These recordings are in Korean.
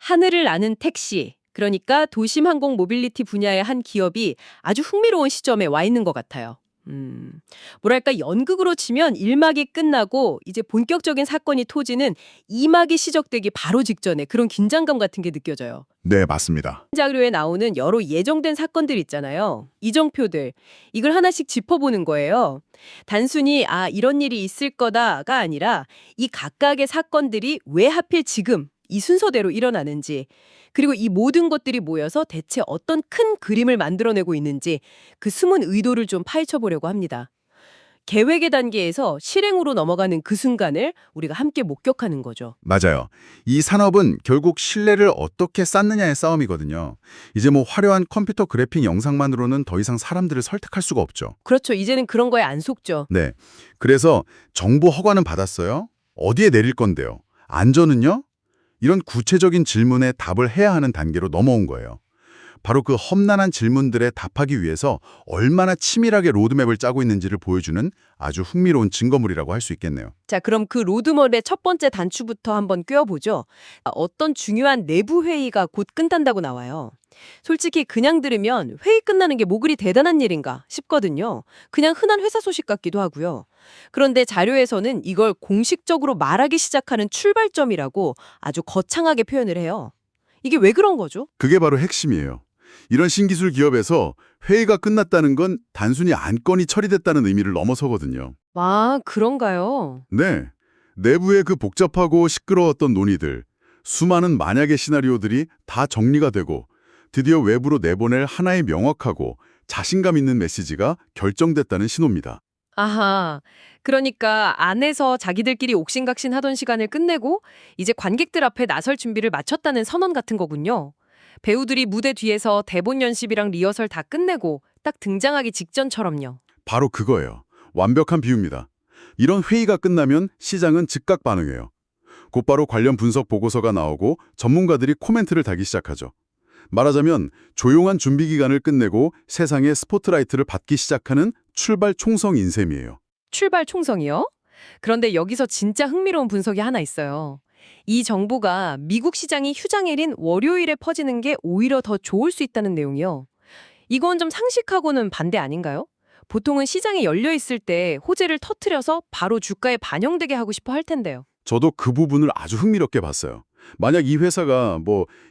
하늘을 나는 택시, 그러니까 도심 항공 모빌리티 분야의 한 기업이 아주 흥미로운 시점에 와 있는 것 같아요. 뭐랄까 연극으로 치면 1막이 끝나고 이제 본격적인 사건이 터지는 2막이 시작되기 바로 직전에 그런 긴장감 같은 게 느껴져요. 네, 맞습니다. 자료에 나오는 여러 예정된 사건들 있잖아요. 이정표들. 이걸 하나씩 짚어보는 거예요. 단순히 이런 일이 있을 거다가 아니라 이 각각의 사건들이 왜 하필 지금 이 순서대로 일어나는지, 그리고 이 모든 것들이 모여서 대체 어떤 큰 그림을 만들어내고 있는지 그 숨은 의도를 좀 파헤쳐 보려고 합니다. 계획의 단계에서 실행으로 넘어가는 그 순간을 우리가 함께 목격하는 거죠. 맞아요. 이 산업은 결국 신뢰를 어떻게 쌓느냐의 싸움이거든요. 이제 뭐 화려한 컴퓨터 그래픽 영상만으로는 더 이상 사람들을 설득할 수가 없죠. 그렇죠. 이제는 그런 거에 안 속죠. 네. 그래서 정보 허가는 받았어요? 어디에 내릴 건데요? 안전은요? 이런 구체적인 질문에 답을 해야 하는 단계로 넘어온 거예요. 바로 그 험난한 질문들에 답하기 위해서 얼마나 치밀하게 로드맵을 짜고 있는지를 보여주는 아주 흥미로운 증거물이라고 할 수 있겠네요. 자, 그럼 그 로드맵의 첫 번째 단추부터 한번 꿰어보죠. 어떤 중요한 내부 회의가 곧 끝난다고 나와요. 솔직히 그냥 들으면 회의 끝나는 게 뭐 그리 대단한 일인가 싶거든요. 그냥 흔한 회사 소식 같기도 하고요. 그런데 자료에서는 이걸 공식적으로 말하기 시작하는 출발점이라고 아주 거창하게 표현을 해요. 이게 왜 그런 거죠? 그게 바로 핵심이에요. 이런 신기술 기업에서 회의가 끝났다는 건 단순히 안건이 처리됐다는 의미를 넘어서거든요. 아, 그런가요? 네. 내부의 그 복잡하고 시끄러웠던 논의들, 수많은 만약의 시나리오들이 다 정리가 되고 드디어 외부로 내보낼 하나의 명확하고 자신감 있는 메시지가 결정됐다는 신호입니다. 아하, 그러니까 안에서 자기들끼리 옥신각신 하던 시간을 끝내고 이제 관객들 앞에 나설 준비를 마쳤다는 선언 같은 거군요. 배우들이 무대 뒤에서 대본 연습이랑 리허설 다 끝내고 딱 등장하기 직전처럼요. 바로 그거예요. 완벽한 비유입니다. 이런 회의가 끝나면 시장은 즉각 반응해요. 곧바로 관련 분석 보고서가 나오고 전문가들이 코멘트를 달기 시작하죠. 말하자면 조용한 준비 기간을 끝내고 세상의 스포트라이트를 받기 시작하는 출발 총성인 셈이에요. 출발 총성이요? 그런데 여기서 진짜 흥미로운 분석이 하나 있어요. 이 정보가 미국 시장이 휴장일인 월요일에 퍼지는 게 오히려 더 좋을 수 있다는 내용이요. 이건 좀 상식하고는 반대 아닌가요? 보통은 시장이 열려 있을 때 호재를 터트려서 바로 주가에 반영되게 하고 싶어 할 텐데요. 저도 그 부분을 아주 흥미롭게 봤어요. 만약 이 회사가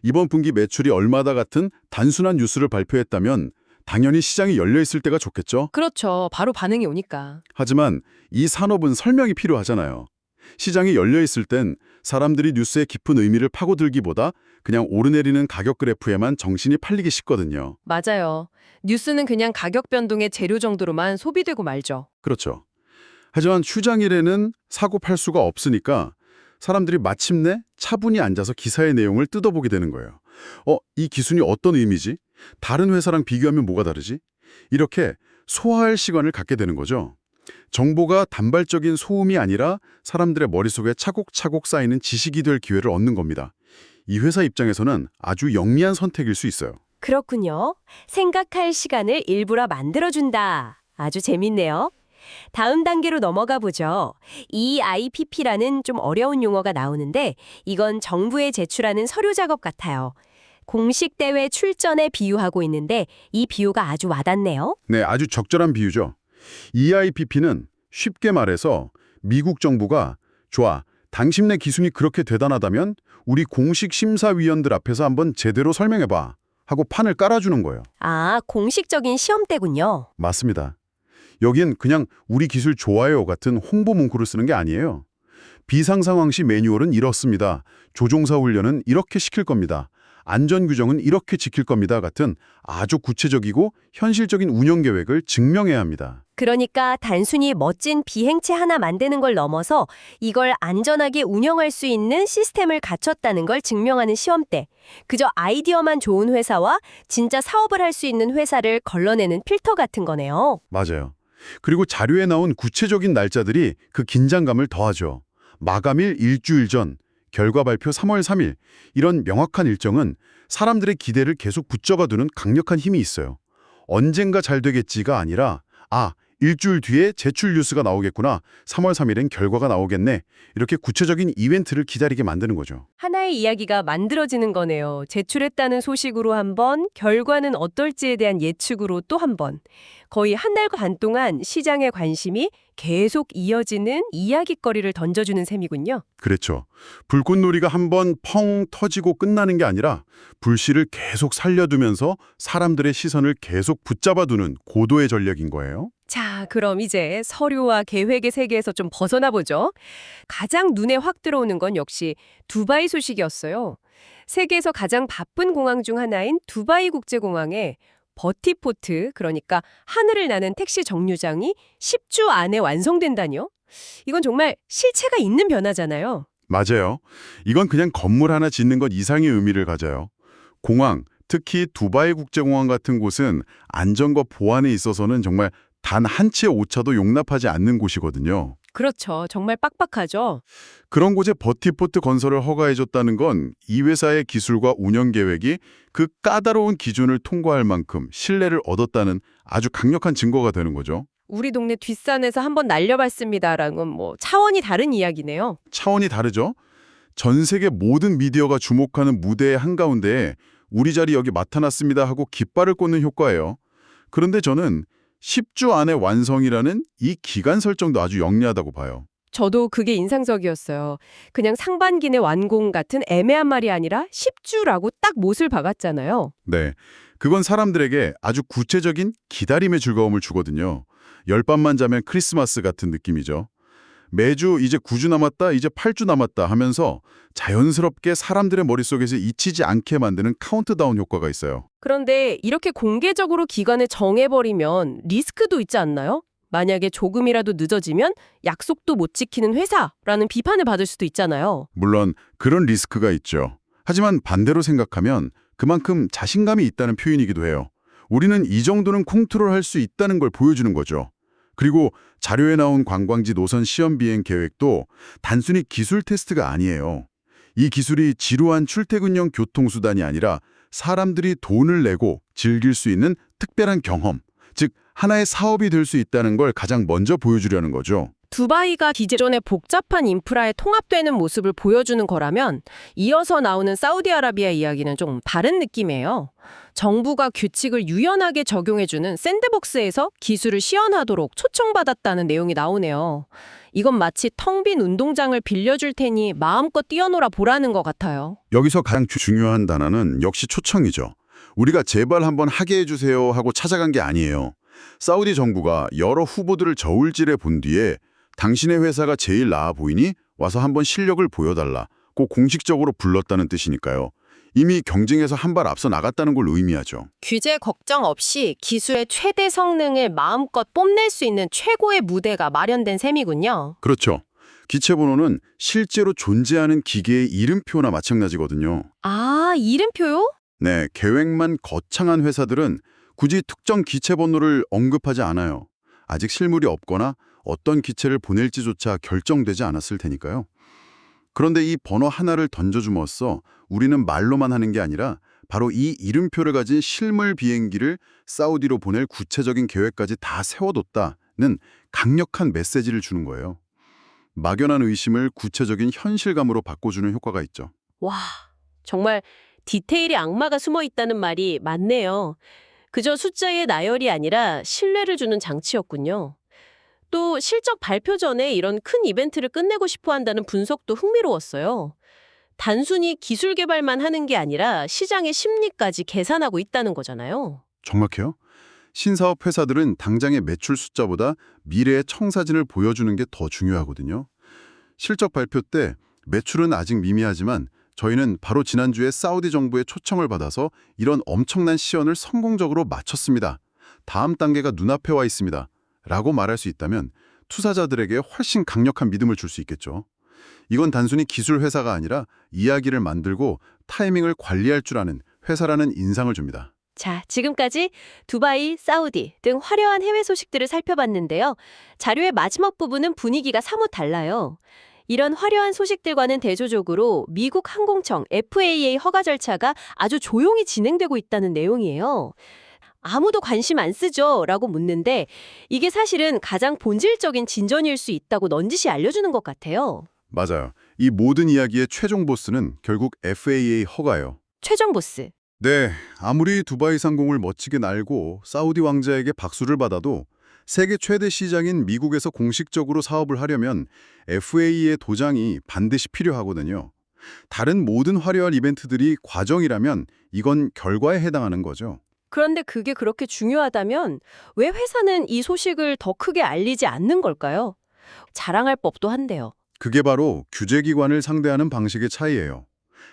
이번 분기 매출이 얼마다 같은 단순한 뉴스를 발표했다면 당연히 시장이 열려 있을 때가 좋겠죠. 그렇죠. 바로 반응이 오니까. 하지만 이 산업은 설명이 필요하잖아요. 시장이 열려 있을 땐 사람들이 뉴스의 깊은 의미를 파고들기보다 그냥 오르내리는 가격 그래프에만 정신이 팔리기 쉽거든요. 맞아요. 뉴스는 그냥 가격 변동의 재료 정도로만 소비되고 말죠. 그렇죠. 하지만 휴장일에는 사고 팔 수가 없으니까 사람들이 마침내 차분히 앉아서 기사의 내용을 뜯어보게 되는 거예요. 이 기순이 어떤 의미지? 다른 회사랑 비교하면 뭐가 다르지? 이렇게 소화할 시간을 갖게 되는 거죠. 정보가 단발적인 소음이 아니라 사람들의 머릿속에 차곡차곡 쌓이는 지식이 될 기회를 얻는 겁니다. 이 회사 입장에서는 아주 영리한 선택일 수 있어요. 그렇군요. 생각할 시간을 일부러 만들어준다. 아주 재밌네요. 다음 단계로 넘어가 보죠. EIPP라는 좀 어려운 용어가 나오는데 이건 정부에 제출하는 서류 작업 같아요. 공식 대회 출전에 비유하고 있는데 이 비유가 아주 와닿네요. 네, 아주 적절한 비유죠. EIPP는 쉽게 말해서 미국 정부가 좋아, 당신네 기술이 그렇게 대단하다면 우리 공식 심사위원들 앞에서 한번 제대로 설명해봐 하고 판을 깔아주는 거예요. 아, 공식적인 시험대군요. 맞습니다. 여긴 그냥 우리 기술 좋아요 같은 홍보 문구를 쓰는 게 아니에요. 비상상황 시 매뉴얼은 이렇습니다. 조종사 훈련은 이렇게 시킬 겁니다. 안전규정은 이렇게 지킬 겁니다. 같은 아주 구체적이고 현실적인 운영 계획을 증명해야 합니다. 그러니까 단순히 멋진 비행체 하나 만드는 걸 넘어서 이걸 안전하게 운영할 수 있는 시스템을 갖췄다는 걸 증명하는 시험대. 그저 아이디어만 좋은 회사와 진짜 사업을 할 수 있는 회사를 걸러내는 필터 같은 거네요. 맞아요. 그리고 자료에 나온 구체적인 날짜들이 그 긴장감을 더하죠. 마감일 일주일 전, 결과 발표 3월 3일 이런 명확한 일정은 사람들의 기대를 계속 붙잡아두는 강력한 힘이 있어요. 언젠가 잘 되겠지가 아니라 일주일 뒤에 제출 뉴스가 나오겠구나. 3월 3일엔 결과가 나오겠네. 이렇게 구체적인 이벤트를 기다리게 만드는 거죠. 하나의 이야기가 만들어지는 거네요. 제출했다는 소식으로 한 번, 결과는 어떨지에 대한 예측으로 또 한 번. 거의 한 달 반 동안 시장의 관심이 계속 이어지는 이야깃거리를 던져주는 셈이군요. 그렇죠. 불꽃놀이가 한번 펑 터지고 끝나는 게 아니라 불씨를 계속 살려두면서 사람들의 시선을 계속 붙잡아두는 고도의 전략인 거예요. 자, 그럼 이제 서류와 계획의 세계에서 좀 벗어나 보죠. 가장 눈에 확 들어오는 건 역시 두바이 소식이었어요. 세계에서 가장 바쁜 공항 중 하나인 두바이 국제공항에 버티포트, 그러니까 하늘을 나는 택시 정류장이 10주 안에 완성된다니요? 이건 정말 실체가 있는 변화잖아요. 맞아요. 이건 그냥 건물 하나 짓는 것 이상의 의미를 가져요. 공항, 특히 두바이 국제공항 같은 곳은 안전과 보안에 있어서는 정말 단 한 채의 오차도 용납하지 않는 곳이거든요. 그렇죠. 정말 빡빡하죠. 그런 곳에 버티포트 건설을 허가해줬다는 건 이 회사의 기술과 운영 계획이 그 까다로운 기준을 통과할 만큼 신뢰를 얻었다는 아주 강력한 증거가 되는 거죠. 우리 동네 뒷산에서 한번 날려봤습니다라는 건 뭐 차원이 다른 이야기네요. 차원이 다르죠? 전 세계 모든 미디어가 주목하는 무대의 한가운데에 우리 자리 여기 맡아놨습니다 하고 깃발을 꽂는 효과예요. 그런데 저는 10주 안에 완성이라는 이 기간 설정도 아주 영리하다고 봐요. 저도 그게 인상적이었어요. 그냥 상반기 내 완공 같은 애매한 말이 아니라 10주라고 딱 못을 박았잖아요. 네, 그건 사람들에게 아주 구체적인 기다림의 즐거움을 주거든요. 열밤만 자면 크리스마스 같은 느낌이죠. 매주 이제 9주 남았다, 이제 8주 남았다 하면서 자연스럽게 사람들의 머릿속에서 잊히지 않게 만드는 카운트다운 효과가 있어요. 그런데 이렇게 공개적으로 기간을 정해버리면 리스크도 있지 않나요? 만약에 조금이라도 늦어지면 약속도 못 지키는 회사라는 비판을 받을 수도 있잖아요. 물론 그런 리스크가 있죠. 하지만 반대로 생각하면 그만큼 자신감이 있다는 표현이기도 해요. 우리는 이 정도는 컨트롤할 수 있다는 걸 보여주는 거죠. 그리고 자료에 나온 관광지 노선 시험 비행 계획도 단순히 기술 테스트가 아니에요. 이 기술이 지루한 출퇴근용 교통수단이 아니라 사람들이 돈을 내고 즐길 수 있는 특별한 경험, 즉 하나의 사업이 될 수 있다는 걸 가장 먼저 보여주려는 거죠. 두바이가 기존의 복잡한 인프라에 통합되는 모습을 보여주는 거라면 이어서 나오는 사우디아라비아 이야기는 좀 다른 느낌이에요. 정부가 규칙을 유연하게 적용해주는 샌드박스에서 기술을 시연하도록 초청받았다는 내용이 나오네요. 이건 마치 텅 빈 운동장을 빌려줄 테니 마음껏 뛰어놀아 보라는 것 같아요. 여기서 가장 중요한 단어는 역시 초청이죠. 우리가 제발 한번 하게 해주세요 하고 찾아간 게 아니에요. 사우디 정부가 여러 후보들을 저울질해 본 뒤에 당신의 회사가 제일 나아 보이니 와서 한번 실력을 보여달라고 공식적으로 불렀다는 뜻이니까요. 이미 경쟁에서 한 발 앞서 나갔다는 걸 의미하죠. 규제 걱정 없이 기술의 최대 성능을 마음껏 뽐낼 수 있는 최고의 무대가 마련된 셈이군요. 그렇죠. 기체번호는 실제로 존재하는 기계의 이름표나 마찬가지거든요. 아, 이름표요? 네, 계획만 거창한 회사들은 굳이 특정 기체번호를 언급하지 않아요. 아직 실물이 없거나 어떤 기체를 보낼지조차 결정되지 않았을 테니까요. 그런데 이 번호 하나를 던져줌으로써 우리는 말로만 하는 게 아니라 바로 이 이름표를 가진 실물 비행기를 사우디로 보낼 구체적인 계획까지 다 세워뒀다는 강력한 메시지를 주는 거예요. 막연한 의심을 구체적인 현실감으로 바꿔주는 효과가 있죠. 와, 정말 디테일에 악마가 숨어 있다는 말이 맞네요. 그저 숫자의 나열이 아니라 신뢰를 주는 장치였군요. 또 실적 발표 전에 이런 큰 이벤트를 끝내고 싶어 한다는 분석도 흥미로웠어요. 단순히 기술 개발만 하는 게 아니라 시장의 심리까지 계산하고 있다는 거잖아요. 정확해요. 신사업 회사들은 당장의 매출 숫자보다 미래의 청사진을 보여주는 게 더 중요하거든요. 실적 발표 때 매출은 아직 미미하지만 저희는 바로 지난주에 사우디 정부의 초청을 받아서 이런 엄청난 시연을 성공적으로 마쳤습니다. 다음 단계가 눈앞에 와 있습니다. 라고 말할 수 있다면 투자자들에게 훨씬 강력한 믿음을 줄 수 있겠죠. 이건 단순히 기술 회사가 아니라 이야기를 만들고 타이밍을 관리할 줄 아는 회사라는 인상을 줍니다. 자, 지금까지 두바이, 사우디 등 화려한 해외 소식들을 살펴봤는데요. 자료의 마지막 부분은 분위기가 사뭇 달라요. 이런 화려한 소식들과는 대조적으로 미국 항공청 FAA 허가 절차가 아주 조용히 진행되고 있다는 내용이에요. 아무도 관심 안 쓰죠? 라고 묻는데 이게 사실은 가장 본질적인 진전일 수 있다고 넌지시 알려주는 것 같아요. 맞아요. 이 모든 이야기의 최종 보스는 결국 FAA 허가예요. 최종 보스. 네, 아무리 두바이 상공을 멋지게 날고 사우디 왕자에게 박수를 받아도 세계 최대 시장인 미국에서 공식적으로 사업을 하려면 FAA의 도장이 반드시 필요하거든요. 다른 모든 화려한 이벤트들이 과정이라면 이건 결과에 해당하는 거죠. 그런데 그게 그렇게 중요하다면 왜 회사는 이 소식을 더 크게 알리지 않는 걸까요? 자랑할 법도 한데요. 그게 바로 규제기관을 상대하는 방식의 차이예요.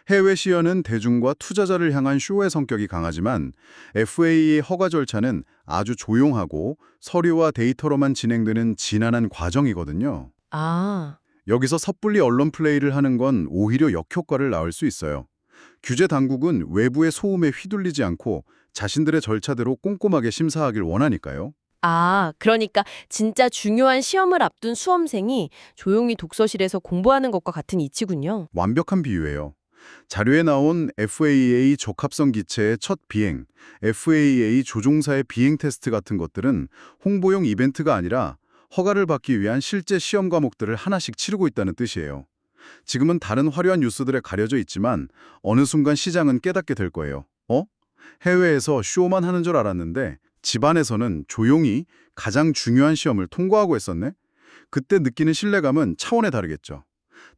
해외 시연은 대중과 투자자를 향한 쇼의 성격이 강하지만 FAA의 허가 절차는 아주 조용하고 서류와 데이터로만 진행되는 진한한 과정이거든요. 아, 여기서 섣불리 언론 플레이를 하는 건 오히려 역효과를 낳을 수 있어요. 규제 당국은 외부의 소음에 휘둘리지 않고 자신들의 절차대로 꼼꼼하게 심사하길 원하니까요. 그러니까 진짜 중요한 시험을 앞둔 수험생이 조용히 독서실에서 공부하는 것과 같은 이치군요. 완벽한 비유예요. 자료에 나온 FAA 적합성 기체의 첫 비행, FAA 조종사의 비행 테스트 같은 것들은 홍보용 이벤트가 아니라 허가를 받기 위한 실제 시험 과목들을 하나씩 치르고 있다는 뜻이에요. 지금은 다른 화려한 뉴스들에 가려져 있지만 어느 순간 시장은 깨닫게 될 거예요. 해외에서 쇼만 하는 줄 알았는데 집안에서는 조용히 가장 중요한 시험을 통과하고 있었네? 그때 느끼는 신뢰감은 차원에 다르겠죠.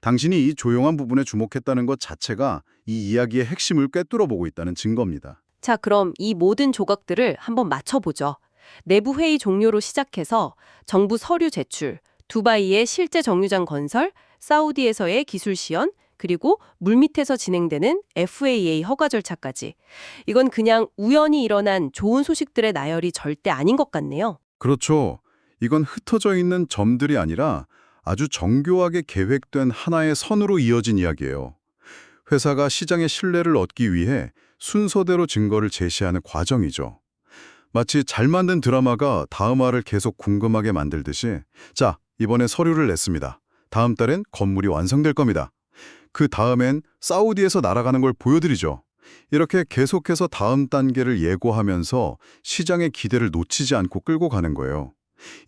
당신이 이 조용한 부분에 주목했다는 것 자체가 이 이야기의 핵심을 꿰뚫어 보고 있다는 증거입니다. 자, 그럼 이 모든 조각들을 한번 맞춰보죠. 내부 회의 종료로 시작해서 정부 서류 제출, 두바이의 실제 정류장 건설, 사우디에서의 기술 시연, 그리고 물밑에서 진행되는 FAA 허가 절차까지. 이건 그냥 우연히 일어난 좋은 소식들의 나열이 절대 아닌 것 같네요. 그렇죠. 이건 흩어져 있는 점들이 아니라 아주 정교하게 계획된 하나의 선으로 이어진 이야기예요. 회사가 시장의 신뢰를 얻기 위해 순서대로 증거를 제시하는 과정이죠. 마치 잘 만든 드라마가 다음화를 계속 궁금하게 만들듯이 자, 이번에 서류를 냈습니다. 다음 달엔 건물이 완성될 겁니다. 그 다음엔 사우디에서 날아가는 걸 보여드리죠. 이렇게 계속해서 다음 단계를 예고하면서 시장의 기대를 놓치지 않고 끌고 가는 거예요.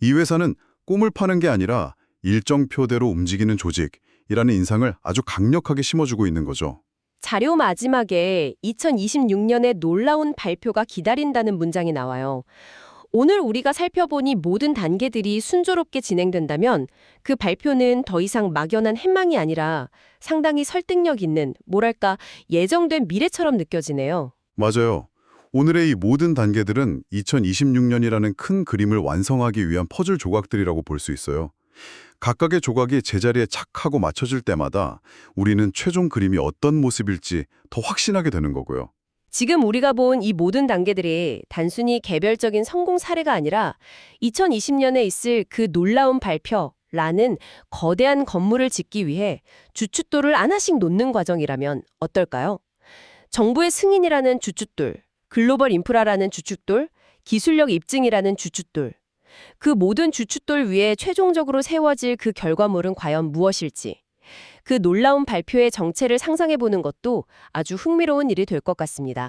이 회사는 꿈을 파는 게 아니라 일정표대로 움직이는 조직이라는 인상을 아주 강력하게 심어주고 있는 거죠. 자료 마지막에 2026년에 놀라운 발표가 기다린다는 문장이 나와요. 오늘 우리가 살펴본 이 모든 단계들이 순조롭게 진행된다면 그 발표는 더 이상 막연한 행망이 아니라 상당히 설득력 있는, 뭐랄까, 예정된 미래처럼 느껴지네요. 맞아요. 오늘의 이 모든 단계들은 2026년이라는 큰 그림을 완성하기 위한 퍼즐 조각들이라고 볼 수 있어요. 각각의 조각이 제자리에 착 하고 맞춰질 때마다 우리는 최종 그림이 어떤 모습일지 더 확신하게 되는 거고요. 지금 우리가 본 이 모든 단계들이 단순히 개별적인 성공 사례가 아니라 2020년에 있을 그 놀라운 발표라는 거대한 건물을 짓기 위해 주춧돌을 하나씩 놓는 과정이라면 어떨까요? 정부의 승인이라는 주춧돌, 글로벌 인프라라는 주춧돌, 기술력 입증이라는 주춧돌. 그 모든 주춧돌 위에 최종적으로 세워질 그 결과물은 과연 무엇일지. 그 놀라운 발표의 정체를 상상해보는 것도 아주 흥미로운 일이 될 것 같습니다.